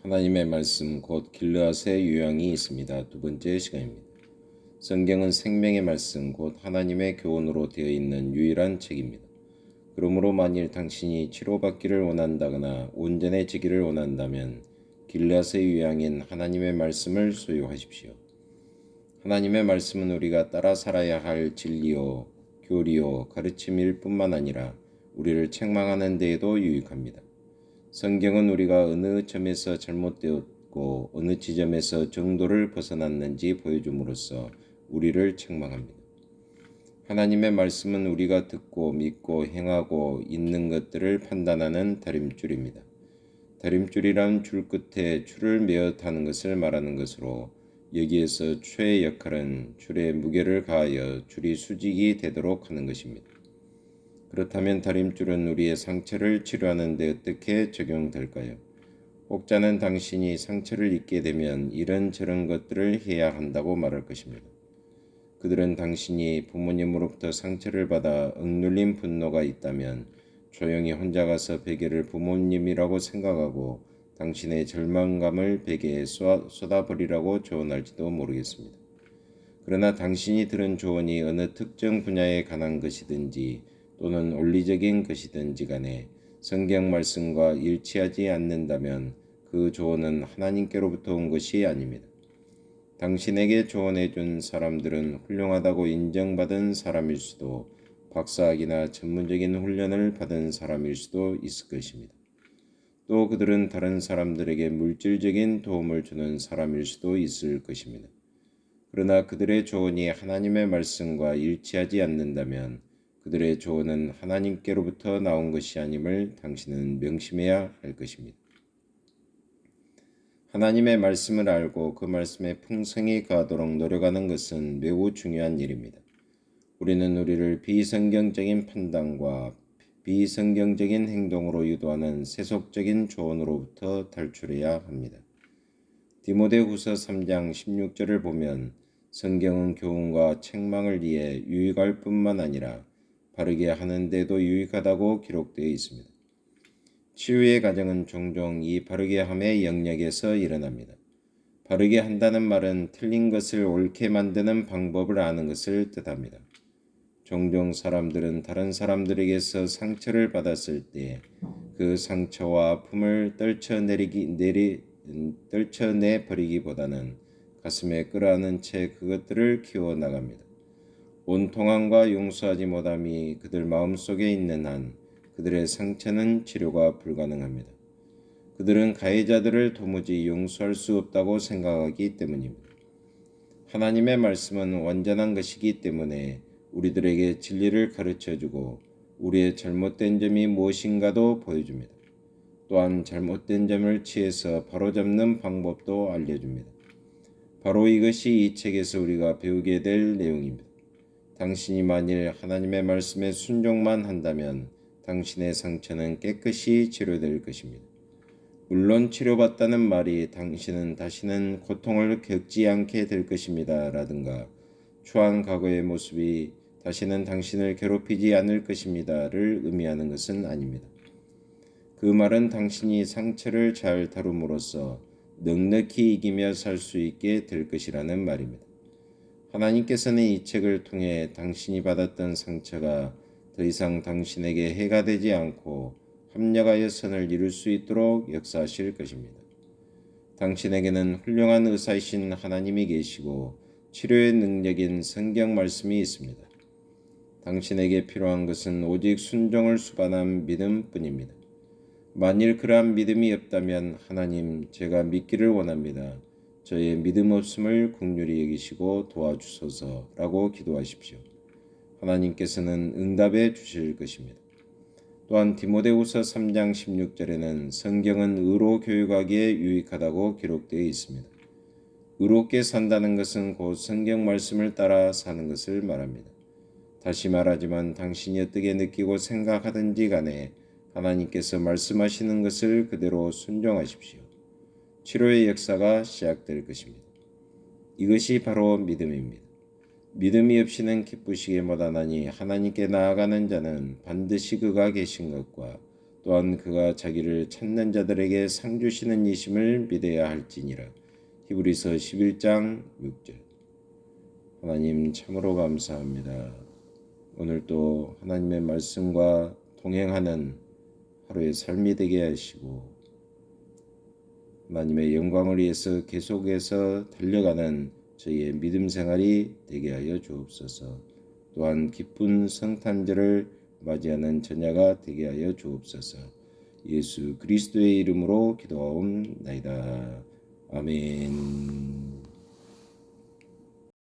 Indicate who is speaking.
Speaker 1: 하나님의 말씀 곧 길르앗의 요양이 있습니다. 두 번째 시간입니다. 성경은 생명의 말씀 곧 하나님의 교훈으로 되어 있는 유일한 책입니다. 그러므로 만일 당신이 치료받기를 원한다거나 온전해지기를 원한다면 길르앗의 요양인 하나님의 말씀을 소유하십시오. 하나님의 말씀은 우리가 따라 살아야 할 진리요, 교리요, 가르침일 뿐만 아니라 우리를 책망하는 데에도 유익합니다. 성경은 우리가 어느 점에서 잘못되었고 어느 지점에서 정도를 벗어났는지 보여줌으로써 우리를 책망합니다. 하나님의 말씀은 우리가 듣고 믿고 행하고 있는 것들을 판단하는 다림줄입니다. 다림줄이란 줄 끝에 줄을 메어 타는 것을 말하는 것으로 여기에서 추의 역할은 줄에 무게를 가하여 줄이 수직이 되도록 하는 것입니다. 그렇다면 다림줄은 우리의 상처를 치료하는 데 어떻게 적용될까요? 혹자는 당신이 상처를 입게 되면 이런저런 것들을 해야 한다고 말할 것입니다. 그들은 당신이 부모님으로부터 상처를 받아 억눌린 분노가 있다면 조용히 혼자 가서 베개를 부모님이라고 생각하고 당신의 절망감을 베개에 쏟아버리라고 조언할지도 모르겠습니다. 그러나 당신이 들은 조언이 어느 특정 분야에 관한 것이든지 또는 원리적인 것이든지 간에 성경 말씀과 일치하지 않는다면 그 조언은 하나님께로부터 온 것이 아닙니다. 당신에게 조언해 준 사람들은 훌륭하다고 인정받은 사람일 수도 박사학위나 전문적인 훈련을 받은 사람일 수도 있을 것입니다. 또 그들은 다른 사람들에게 물질적인 도움을 주는 사람일 수도 있을 것입니다. 그러나 그들의 조언이 하나님의 말씀과 일치하지 않는다면 그들의 조언은 하나님께로부터 나온 것이 아님을 당신은 명심해야 할 것입니다. 하나님의 말씀을 알고 그 말씀에 풍성히 가도록 노력하는 것은 매우 중요한 일입니다. 우리는 우리를 비성경적인 판단과 비성경적인 행동으로 유도하는 세속적인 조언으로부터 탈출해야 합니다. 디모데후서 3장 16절을 보면 성경은 교훈과 책망을 위해 유익할 뿐만 아니라 바르게 하는 데도 유익하다고 기록되어 있습니다. 치유의 과정은 종종 이 바르게 함의 영역에서 일어납니다. 바르게 한다는 말은 틀린 것을 옳게 만드는 방법을 아는 것을 뜻합니다. 종종 사람들은 다른 사람들에게서 상처를 받았을 때 그 상처와 아픔을 떨쳐내 버리기보다는 가슴에 끌어안은 채 그것들을 키워나갑니다. 온통함과 용서하지 못함이 그들 마음속에 있는 한 그들의 상처는 치료가 불가능합니다. 그들은 가해자들을 도무지 용서할 수 없다고 생각하기 때문입니다. 하나님의 말씀은 완전한 것이기 때문에 우리들에게 진리를 가르쳐주고 우리의 잘못된 점이 무엇인가도 보여줍니다. 또한 잘못된 점을 취해서 바로잡는 방법도 알려줍니다. 바로 이것이 이 책에서 우리가 배우게 될 내용입니다. 당신이 만일 하나님의 말씀에 순종만 한다면 당신의 상처는 깨끗이 치료될 것입니다. 물론 치료받다는 말이 당신은 다시는 고통을 겪지 않게 될 것입니다 라든가 추한 과거의 모습이 다시는 당신을 괴롭히지 않을 것입니다를 의미하는 것은 아닙니다. 그 말은 당신이 상처를 잘 다룸으로써 넉넉히 이기며 살 수 있게 될 것이라는 말입니다. 하나님께서는 이 책을 통해 당신이 받았던 상처가 더 이상 당신에게 해가 되지 않고 합력하여 선을 이룰 수 있도록 역사하실 것입니다. 당신에게는 훌륭한 의사이신 하나님이 계시고 치료의 능력인 성경 말씀이 있습니다. 당신에게 필요한 것은 오직 순종을 수반한 믿음뿐입니다. 만일 그러한 믿음이 없다면 하나님, 제가 믿기를 원합니다. 저의 믿음 없음을 긍휼히 여기시고 도와주소서라고 기도하십시오. 하나님께서는 응답해 주실 것입니다. 또한 디모데후서 3장 16절에는 성경은 의로 교육하기에 유익하다고 기록되어 있습니다. 의롭게 산다는 것은 곧 성경 말씀을 따라 사는 것을 말합니다. 다시 말하지만 당신이 어떻게 느끼고 생각하든지 간에 하나님께서 말씀하시는 것을 그대로 순종하십시오. 치료의 역사가 시작될 것입니다. 이것이 바로 믿음입니다. 믿음이 없이는 기쁘시게 못하나니 하나님께 나아가는 자는 반드시 그가 계신 것과 또한 그가 자기를 찾는 자들에게 상 주시는 이심을 믿어야 할지니라. 히브리서 11장 6절. 하나님 참으로 감사합니다. 오늘도 하나님의 말씀과 동행하는 하루의 삶이 되게 하시고 하나님의 영광을 위해서 계속해서 달려가는 저희의 믿음 생활이 되게 하여 주옵소서. 또한 기쁜 성탄절을 맞이하는 전야가 되게 하여 주옵소서. 예수 그리스도의 이름으로 기도하옵나이다. 아멘.